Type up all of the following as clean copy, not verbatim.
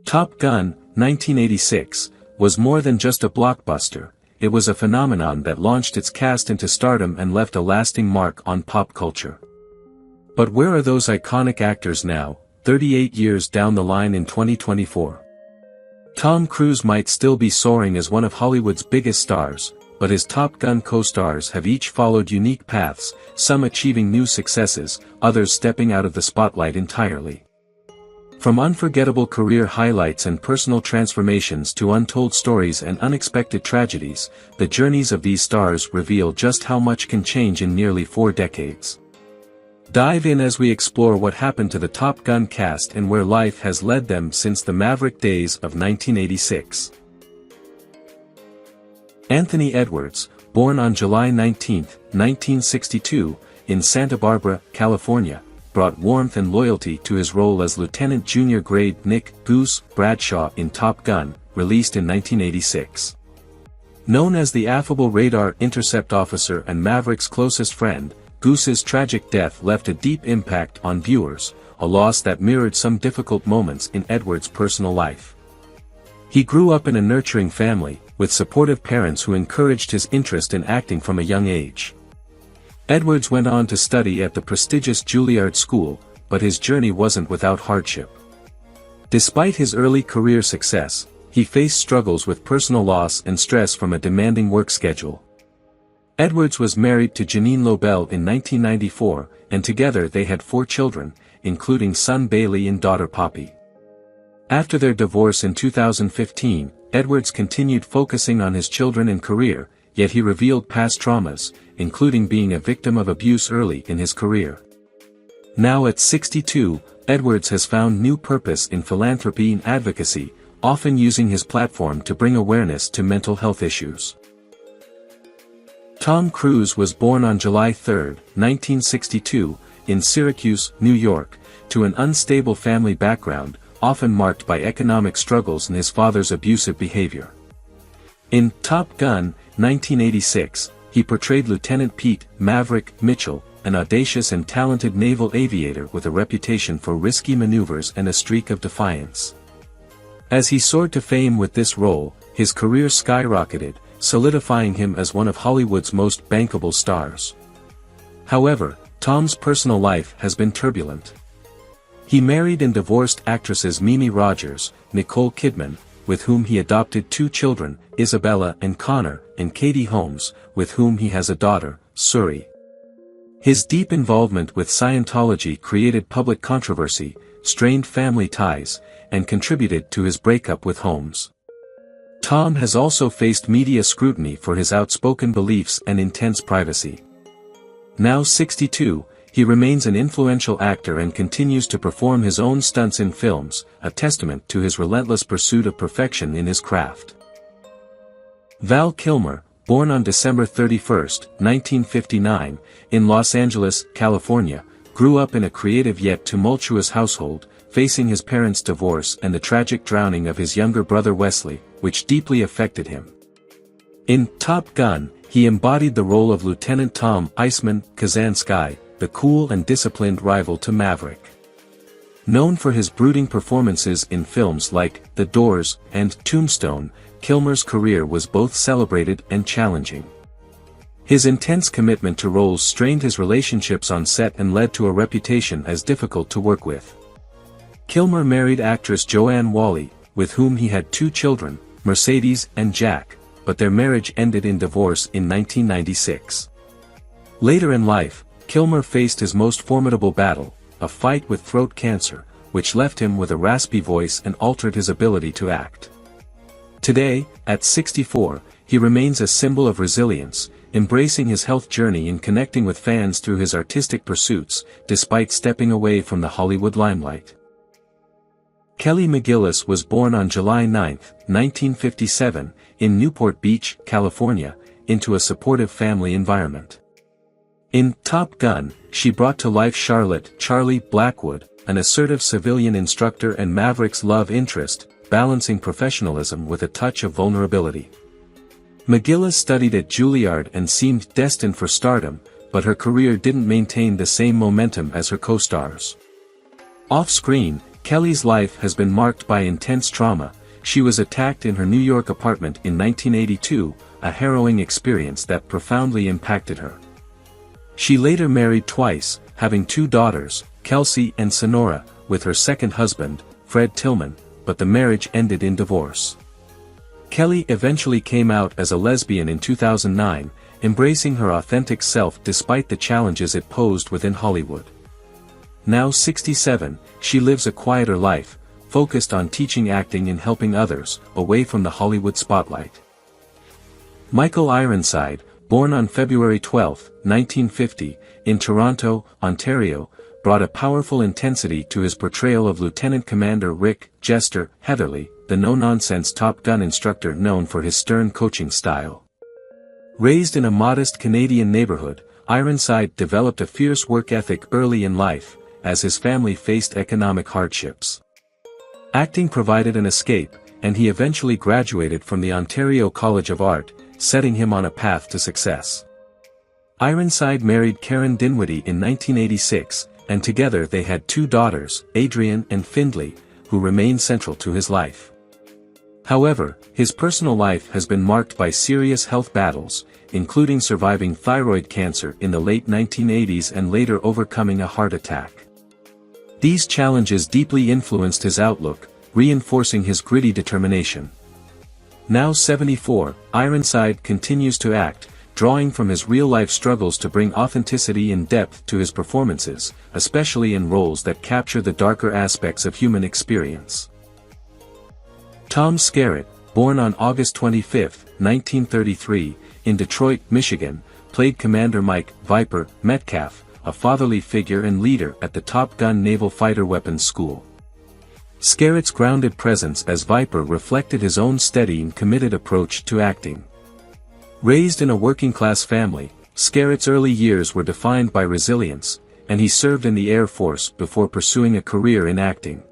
Top Gun, 1986, was more than just a blockbuster, it was a phenomenon that launched its cast into stardom and left a lasting mark on pop culture. But where are those iconic actors now, 38 years down the line in 2024? Tom Cruise might still be soaring as one of Hollywood's biggest stars, but his Top Gun co-stars have each followed unique paths, some achieving new successes, others stepping out of the spotlight entirely. From unforgettable career highlights and personal transformations to untold stories and unexpected tragedies, the journeys of these stars reveal just how much can change in nearly 4 decades. Dive in as we explore what happened to the Top Gun cast and where life has led them since the Maverick days of 1986. Anthony Edwards, born on July 19, 1962, in Santa Barbara, California, brought warmth and loyalty to his role as Lieutenant Junior Grade Nick "Goose" Bradshaw in Top Gun, released in 1986. Known as the affable radar intercept officer and Maverick's closest friend, Goose's tragic death left a deep impact on viewers, a loss that mirrored some difficult moments in Edwards' personal life. He grew up in a nurturing family, with supportive parents who encouraged his interest in acting from a young age. Edwards went on to study at the prestigious Juilliard School, but his journey wasn't without hardship. Despite his early career success, he faced struggles with personal loss and stress from a demanding work schedule. Edwards was married to Janine Lobel in 1994, and together they had 4 children, including son Bailey and daughter Poppy. After their divorce in 2015, Edwards continued focusing on his children and career, yet he revealed past traumas, including being a victim of abuse early in his career. Now at 62, Edwards has found new purpose in philanthropy and advocacy, often using his platform to bring awareness to mental health issues. Tom Cruise was born on July 3, 1962, in Syracuse, New York, to an unstable family background, often marked by economic struggles and his father's abusive behavior. In Top Gun, 1986, he portrayed Lieutenant Pete "Maverick" Mitchell, an audacious and talented naval aviator with a reputation for risky maneuvers and a streak of defiance. As he soared to fame with this role, his career skyrocketed, solidifying him as one of Hollywood's most bankable stars. However, Tom's personal life has been turbulent. He married and divorced actresses Mimi Rogers, Nicole Kidman, with whom he adopted 2 children, Isabella and Connor, and Katie Holmes, with whom he has a daughter, Suri. His deep involvement with Scientology created public controversy, strained family ties, and contributed to his breakup with Holmes. Tom has also faced media scrutiny for his outspoken beliefs and intense privacy. Now 62, he remains an influential actor and continues to perform his own stunts in films, a testament to his relentless pursuit of perfection in his craft. Val Kilmer, born on December 31, 1959, in Los Angeles, California, grew up in a creative yet tumultuous household, facing his parents' divorce and the tragic drowning of his younger brother Wesley, which deeply affected him. In Top Gun, he embodied the role of Lieutenant Tom "Iceman" Kazansky, the cool and disciplined rival to Maverick. Known for his brooding performances in films like The Doors and Tombstone, Kilmer's career was both celebrated and challenging. His intense commitment to roles strained his relationships on set and led to a reputation as difficult to work with. Kilmer married actress Joanne Whalley, with whom he had 2 children, Mercedes and Jack, but their marriage ended in divorce in 1996. Later in life, Kilmer faced his most formidable battle, a fight with throat cancer, which left him with a raspy voice and altered his ability to act. Today, at 64, he remains a symbol of resilience, embracing his health journey and connecting with fans through his artistic pursuits, despite stepping away from the Hollywood limelight. Kelly McGillis was born on July 9, 1957, in Newport Beach, California, into a supportive family environment. In Top Gun, she brought to life Charlotte "Charlie" Blackwood, an assertive civilian instructor and Maverick's love interest, balancing professionalism with a touch of vulnerability. McGillis studied at Juilliard and seemed destined for stardom, but her career didn't maintain the same momentum as her co-stars. Off-screen, Kelly's life has been marked by intense trauma. She was attacked in her New York apartment in 1982, a harrowing experience that profoundly impacted her. She later married twice, having 2 daughters, Kelsey and Sonora, with her second husband, Fred Tillman, but the marriage ended in divorce. Kelly eventually came out as a lesbian in 2009, embracing her authentic self despite the challenges it posed within Hollywood. Now 67, she lives a quieter life, focused on teaching acting and helping others, away from the Hollywood spotlight. Michael Ironside, born on February 12, 1950, in Toronto, Ontario, brought a powerful intensity to his portrayal of Lieutenant Commander Rick Jester Heatherly, the no-nonsense Top Gun instructor known for his stern coaching style. Raised in a modest Canadian neighborhood, Ironside developed a fierce work ethic early in life, as his family faced economic hardships. Acting provided an escape, and he eventually graduated from the Ontario College of Art, setting him on a path to success. Ironside married Karen Dinwiddie in 1986, and together they had 2 daughters, Adrian and Findlay, who remain central to his life. However, his personal life has been marked by serious health battles, including surviving thyroid cancer in the late 1980s and later overcoming a heart attack. These challenges deeply influenced his outlook, reinforcing his gritty determination. Now 74, Ironside continues to act, drawing from his real-life struggles to bring authenticity and depth to his performances, especially in roles that capture the darker aspects of human experience. Tom Skerritt, born on August 25, 1933, in Detroit, Michigan, played Commander Mike "Viper" Metcalf, a fatherly figure and leader at the Top Gun Naval Fighter Weapons School. Skerritt's grounded presence as Viper reflected his own steady and committed approach to acting. Raised in a working-class family, Skerritt's early years were defined by resilience, and he served in the Air Force before pursuing a career in acting.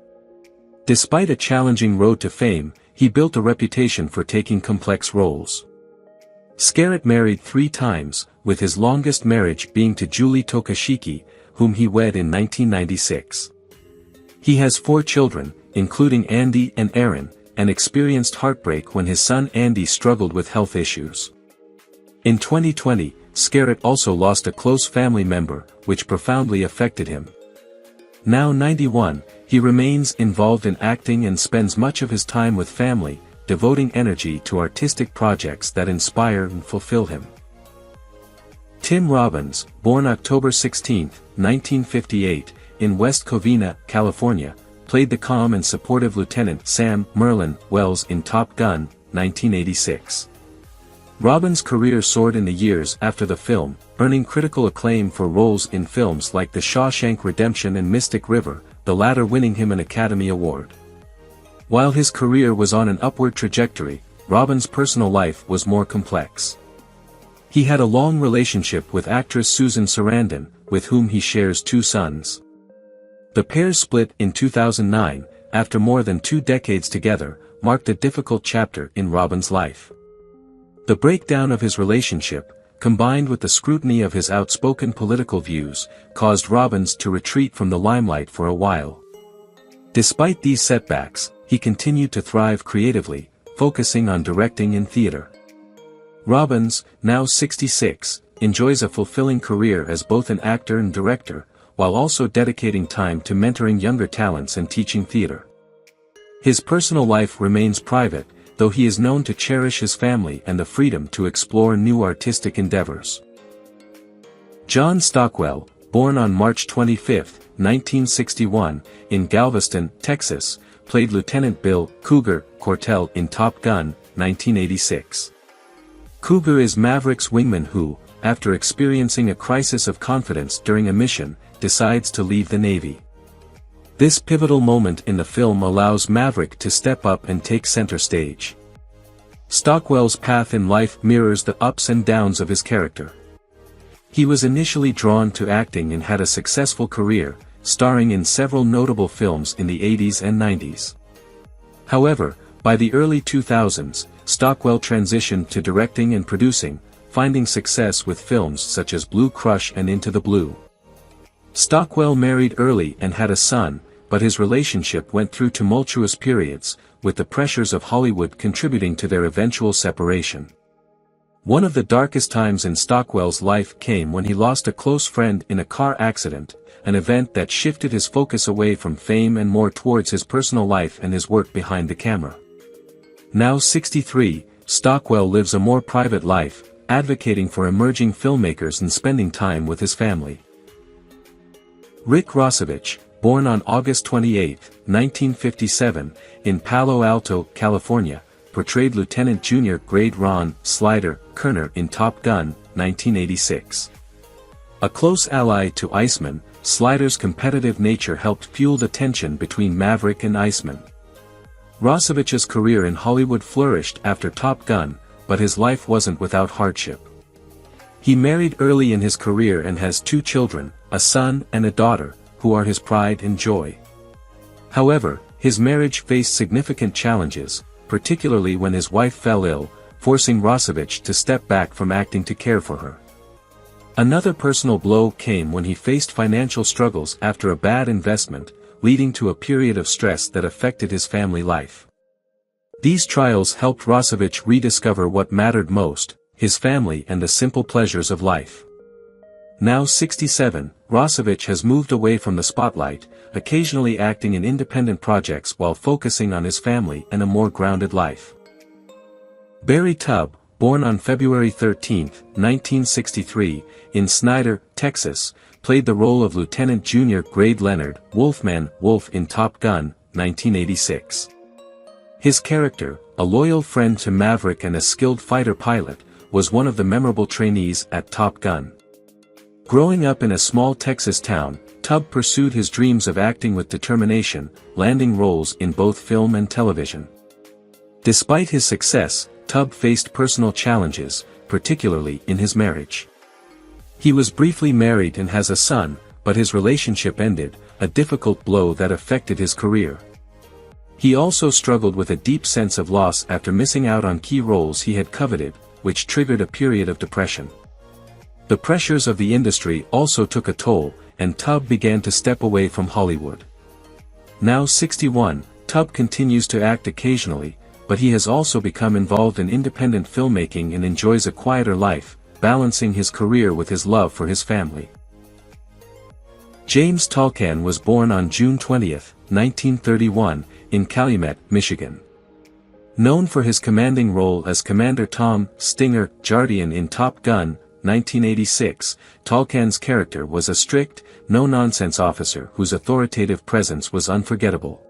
Despite a challenging road to fame, he built a reputation for taking complex roles. Skerritt married 3 times, with his longest marriage being to Julie Tokashiki, whom he wed in 1996. He has 4 children, including Andy and Aaron, and experienced heartbreak when his son Andy struggled with health issues. In 2020, Skerritt also lost a close family member, which profoundly affected him. Now 91, he remains involved in acting and spends much of his time with family, devoting energy to artistic projects that inspire and fulfill him. Tim Robbins, born October 16, 1958, in West Covina, California, played the calm and supportive Lieutenant Sam Merlin Wells in Top Gun, 1986. Robbins' career soared in the years after the film, earning critical acclaim for roles in films like The Shawshank Redemption and Mystic River, the latter winning him an Academy Award. While his career was on an upward trajectory, Robbins' personal life was more complex. He had a long relationship with actress Susan Sarandon, with whom he shares 2 sons. The pair's split in 2009, after more than 2 decades together, marked a difficult chapter in Robbins' life. The breakdown of his relationship, combined with the scrutiny of his outspoken political views, caused Robbins to retreat from the limelight for a while. Despite these setbacks, he continued to thrive creatively, focusing on directing in theater. Robbins, now 66, enjoys a fulfilling career as both an actor and director, while also dedicating time to mentoring younger talents and teaching theater. His personal life remains private, though he is known to cherish his family and the freedom to explore new artistic endeavors. John Stockwell, born on March 25, 1961, in Galveston, Texas, played Lieutenant Bill "Cougar" Cortell in Top Gun, 1986. Cougar is Maverick's wingman who, after experiencing a crisis of confidence during a mission, decides to leave the Navy. This pivotal moment in the film allows Maverick to step up and take center stage. Stockwell's path in life mirrors the ups and downs of his character. He was initially drawn to acting and had a successful career, starring in several notable films in the 80s and 90s. However, by the early 2000s, Stockwell transitioned to directing and producing, finding success with films such as Blue Crush and Into the Blue. Stockwell married early and had a son, but his relationship went through tumultuous periods, with the pressures of Hollywood contributing to their eventual separation. One of the darkest times in Stockwell's life came when he lost a close friend in a car accident, an event that shifted his focus away from fame and more towards his personal life and his work behind the camera. Now 63, Stockwell lives a more private life, advocating for emerging filmmakers and spending time with his family. Rick Rosovich, born on August 28, 1957, in Palo Alto, California, portrayed Lieutenant Jr. Grade Ron Slider Kerner in Top Gun, 1986. A close ally to Iceman, Slider's competitive nature helped fuel the tension between Maverick and Iceman. Rosovich's career in Hollywood flourished after Top Gun, but his life wasn't without hardship. He married early in his career and has 2 children, a son and a daughter, who are his pride and joy. However, his marriage faced significant challenges, particularly when his wife fell ill, forcing Rosovich to step back from acting to care for her. Another personal blow came when he faced financial struggles after a bad investment, leading to a period of stress that affected his family life. These trials helped Rosovich rediscover what mattered most, his family and the simple pleasures of life. Now 67, Rosovich has moved away from the spotlight, occasionally acting in independent projects while focusing on his family and a more grounded life. Barry Tubb, born on February 13, 1963, in Snyder, Texas, played the role of Lieutenant Jr. Grade Leonard Wolfman Wolf in Top Gun, 1986. His character, a loyal friend to Maverick and a skilled fighter pilot, was one of the memorable trainees at Top Gun. Growing up in a small Texas town, Tubb pursued his dreams of acting with determination, landing roles in both film and television. Despite his success, Tubb faced personal challenges, particularly in his marriage. He was briefly married and has a son, but his relationship ended, a difficult blow that affected his career. He also struggled with a deep sense of loss after missing out on key roles he had coveted, which triggered a period of depression. The pressures of the industry also took a toll, and Tubb began to step away from Hollywood. Now 61, Tubb continues to act occasionally, but he has also become involved in independent filmmaking and enjoys a quieter life, balancing his career with his love for his family. James Tlan was born on June 20, 1931, in Calumet, Michigan. Known for his commanding role as Commander Tom Stinger Jardian in Top Gun, 1986, Tlan's character was a strict, no-nonsense officer whose authoritative presence was unforgettable.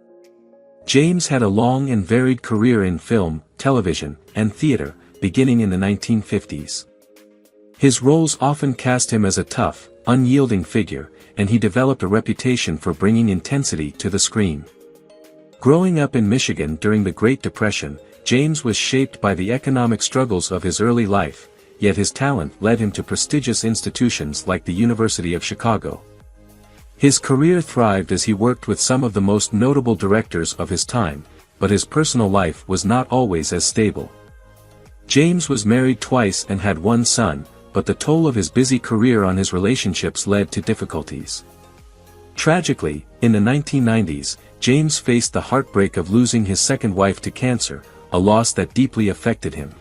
James had a long and varied career in film, television, and theater, beginning in the 1950s. His roles often cast him as a tough, unyielding figure, and he developed a reputation for bringing intensity to the screen. Growing up in Michigan during the Great Depression, James was shaped by the economic struggles of his early life, yet his talent led him to prestigious institutions like the University of Chicago. His career thrived as he worked with some of the most notable directors of his time, but his personal life was not always as stable. James was married twice and had 1 son, but the toll of his busy career on his relationships led to difficulties. Tragically, in the 1990s, James faced the heartbreak of losing his second wife to cancer, a loss that deeply affected him.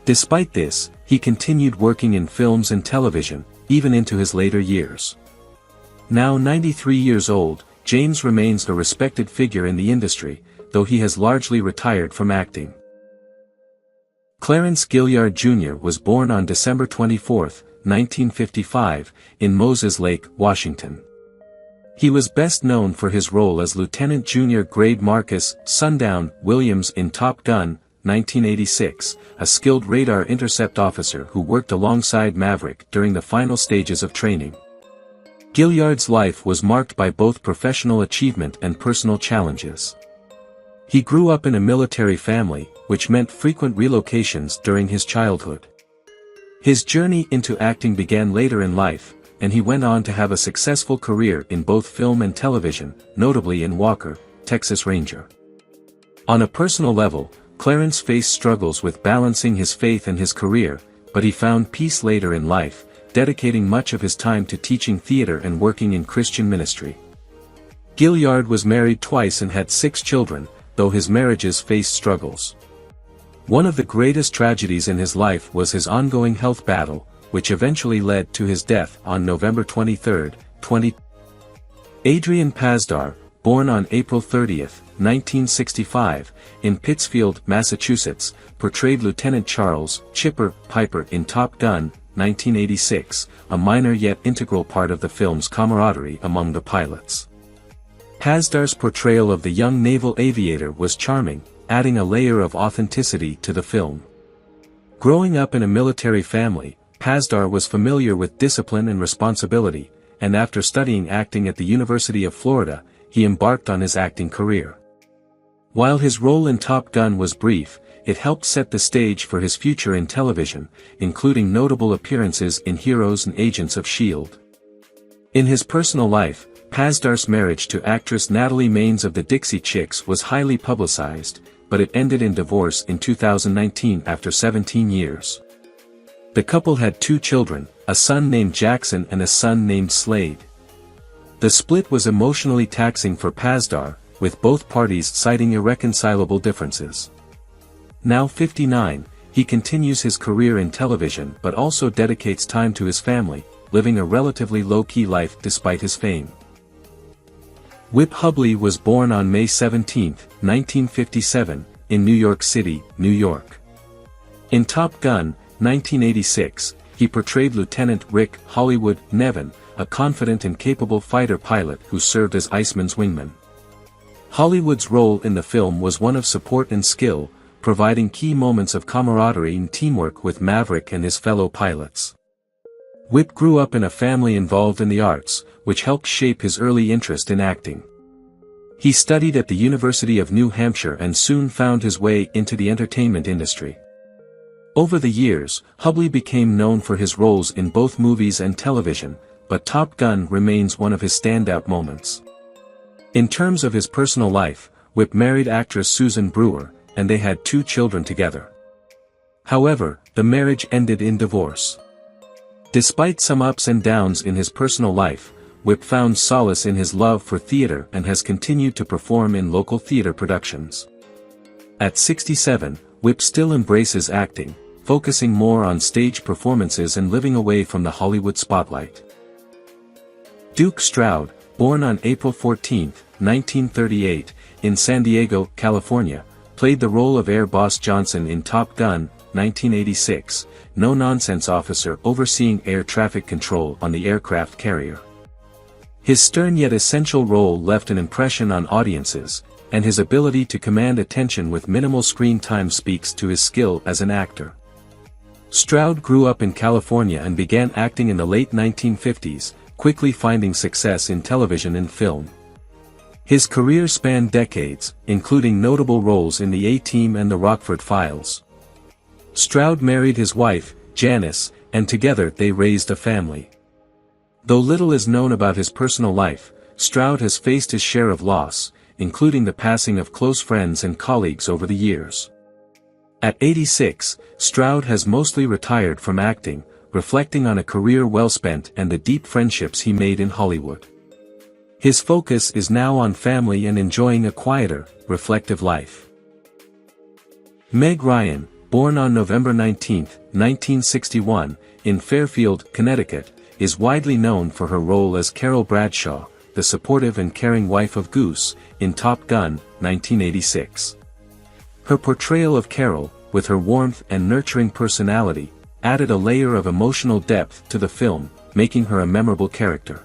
Despite this, he continued working in films and television, even into his later years. Now 93 years old, James remains a respected figure in the industry, though he has largely retired from acting. Clarence Gilliard Jr. was born on December 24, 1955, in Moses Lake, Washington. He was best known for his role as Lieutenant Jr. Grade Marcus Sundown Williams in Top Gun, 1986, a skilled radar intercept officer who worked alongside Maverick during the final stages of training. Gilliard's life was marked by both professional achievement and personal challenges. He grew up in a military family, which meant frequent relocations during his childhood. His journey into acting began later in life, and he went on to have a successful career in both film and television, notably in Walker, Texas Ranger. On a personal level, Clarence faced struggles with balancing his faith and his career, but he found peace later in life, dedicating much of his time to teaching theater and working in Christian ministry. Gilliard was married twice and had 6 children, though his marriages faced struggles. One of the greatest tragedies in his life was his ongoing health battle, which eventually led to his death on November 23, 20. Adrien Pascal, born on April 30, 1965, in Pittsfield, Massachusetts, portrayed Lieutenant Charles "Chipper" Piper in Top Gun, 1986, a minor yet integral part of the film's camaraderie among the pilots. Pascal's portrayal of the young naval aviator was charming, adding a layer of authenticity to the film. Growing up in a military family, Pascal was familiar with discipline and responsibility, and after studying acting at the University of Florida, he embarked on his acting career. While his role in Top Gun was brief, it helped set the stage for his future in television, including notable appearances in Heroes and Agents of S.H.I.E.L.D. In his personal life, Pascal's marriage to actress Natalie Maines of the Dixie Chicks was highly publicized, but it ended in divorce in 2019 after 17 years. The couple had 2 children, a son named Jackson and a son named Slade. The split was emotionally taxing for Pascal, with both parties citing irreconcilable differences. Now 59, he continues his career in television but also dedicates time to his family, living a relatively low-key life despite his fame. Whip Hubley was born on May 17, 1957, in New York City, New York. In Top Gun, 1986, he portrayed Lieutenant Rick Hollywood Nevin, a confident and capable fighter pilot who served as Iceman's wingman. Hollywood's role in the film was one of support and skill, providing key moments of camaraderie and teamwork with Maverick and his fellow pilots. Whip grew up in a family involved in the arts, which helped shape his early interest in acting. He studied at the University of New Hampshire and soon found his way into the entertainment industry. Over the years, Hubley became known for his roles in both movies and television, but Top Gun remains one of his standout moments. In terms of his personal life, Whip married actress Susan Brewer, and they had 2 children together. However, the marriage ended in divorce. Despite some ups and downs in his personal life, Whip found solace in his love for theater and has continued to perform in local theater productions. At 67, Whip still embraces acting, focusing more on stage performances and living away from the Hollywood spotlight. Duke Stoud, born on April 14, 1938, in San Diego, California, played the role of Air Boss Johnson in Top Gun, 1986, no-nonsense officer overseeing air traffic control on the aircraft carrier. His stern yet essential role left an impression on audiences, and his ability to command attention with minimal screen time speaks to his skill as an actor. Stoud grew up in California and began acting in the late 1950s, quickly finding success in television and film. His career spanned decades, including notable roles in the A-Team and the Rockford Files. Stoud married his wife, Janice, and together they raised a family. Though little is known about his personal life, Stoud has faced his share of loss, including the passing of close friends and colleagues over the years. At 86, Stoud has mostly retired from acting, reflecting on a career well spent and the deep friendships he made in Hollywood. His focus is now on family and enjoying a quieter, reflective life. Meg Ryan, born on November 19, 1961, in Fairfield, Connecticut, is widely known for her role as Carol Bradshaw, the supportive and caring wife of Goose, in Top Gun, 1986. Her portrayal of Carol, with her warmth and nurturing personality, added a layer of emotional depth to the film, making her a memorable character.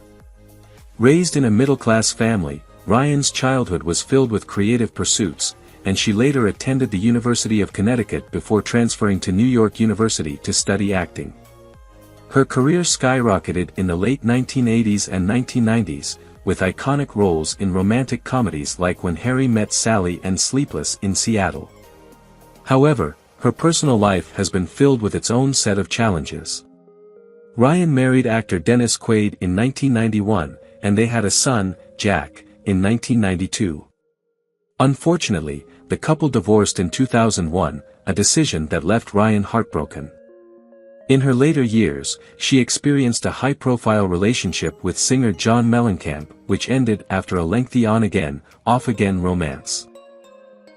Raised in a middle-class family, Ryan's childhood was filled with creative pursuits, and she later attended the University of Connecticut before transferring to New York University to study acting. Her career skyrocketed in the late 1980s and 1990s, with iconic roles in romantic comedies like When Harry Met Sally and Sleepless in Seattle. However, her personal life has been filled with its own set of challenges. Ryan married actor Dennis Quaid in 1991, and they had a son, Jack, in 1992. Unfortunately, the couple divorced in 2001, a decision that left Ryan heartbroken. In her later years, she experienced a high-profile relationship with singer John Mellencamp, which ended after a lengthy on-again, off-again romance.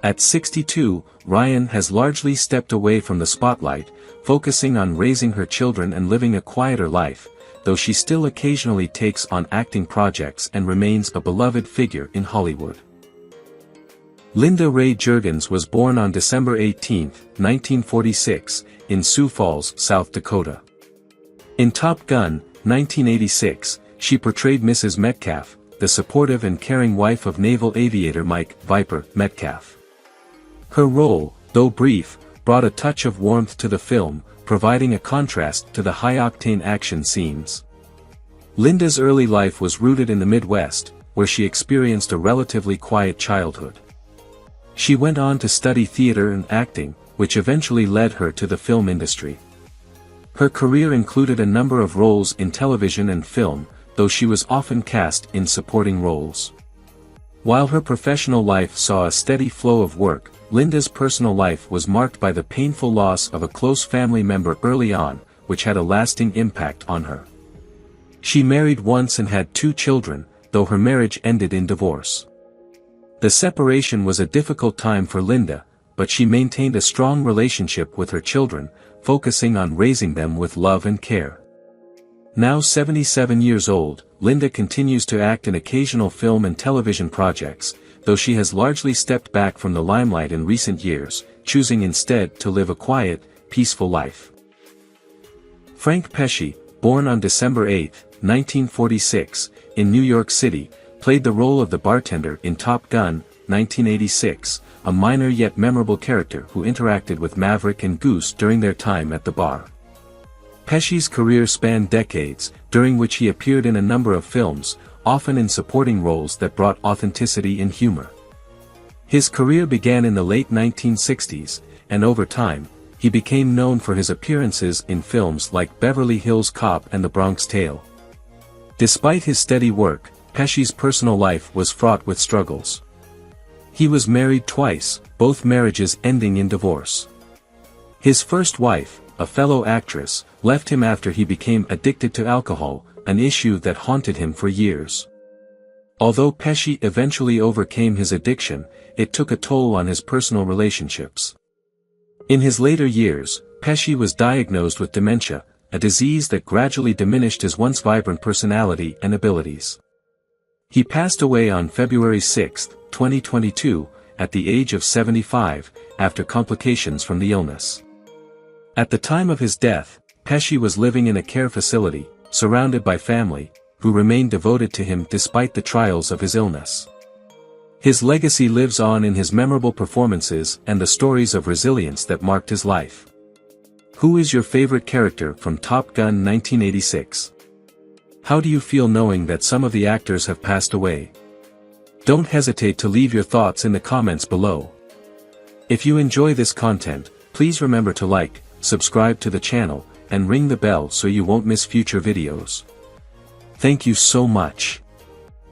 At 62, Ryan has largely stepped away from the spotlight, focusing on raising her children and living a quieter life, though she still occasionally takes on acting projects and remains a beloved figure in Hollywood. Linda Ray Jurgens was born on December 18, 1946, in Sioux Falls, South Dakota. In Top Gun, 1986, she portrayed Mrs. Metcalf, the supportive and caring wife of naval aviator Mike "Viper" Metcalf. Her role, though brief, brought a touch of warmth to the film, providing a contrast to the high-octane action scenes. Linda's early life was rooted in the Midwest, where she experienced a relatively quiet childhood. She went on to study theater and acting, which eventually led her to the film industry. Her career included a number of roles in television and film, though she was often cast in supporting roles. While her professional life saw a steady flow of work, Linda's personal life was marked by the painful loss of a close family member early on, which had a lasting impact on her. She married once and had 2 children, though her marriage ended in divorce. The separation was a difficult time for Linda, but she maintained a strong relationship with her children, focusing on raising them with love and care. Now 77 years old, Linda continues to act in occasional film and television projects, though she has largely stepped back from the limelight in recent years, choosing instead to live a quiet, peaceful life. Frank Pesci, born on December 8, 1946, in New York City, played the role of the bartender in Top Gun, 1986, a minor yet memorable character who interacted with Maverick and Goose during their time at the bar. Pesci's career spanned decades, during which he appeared in a number of films, often in supporting roles that brought authenticity and humor. His career began in the late 1960s, and over time, he became known for his appearances in films like Beverly Hills Cop and The Bronx Tale. Despite his steady work, Pesci's personal life was fraught with struggles. He was married twice, both marriages ending in divorce. His first wife, a fellow actress, left him after he became addicted to alcohol, an issue that haunted him for years. Although Pesci eventually overcame his addiction, it took a toll on his personal relationships. In his later years, Pesci was diagnosed with dementia, a disease that gradually diminished his once vibrant personality and abilities. He passed away on February 6, 2022, at the age of 75, after complications from the illness. At the time of his death, Pesci was living in a care facility, surrounded by family, who remained devoted to him despite the trials of his illness. His legacy lives on in his memorable performances and the stories of resilience that marked his life. Who is your favorite character from Top Gun 1986? How do you feel knowing that some of the actors have passed away? Don't hesitate to leave your thoughts in the comments below. If you enjoy this content, please remember to like, subscribe to the channel, and ring the bell so you won't miss future videos. Thank you so much.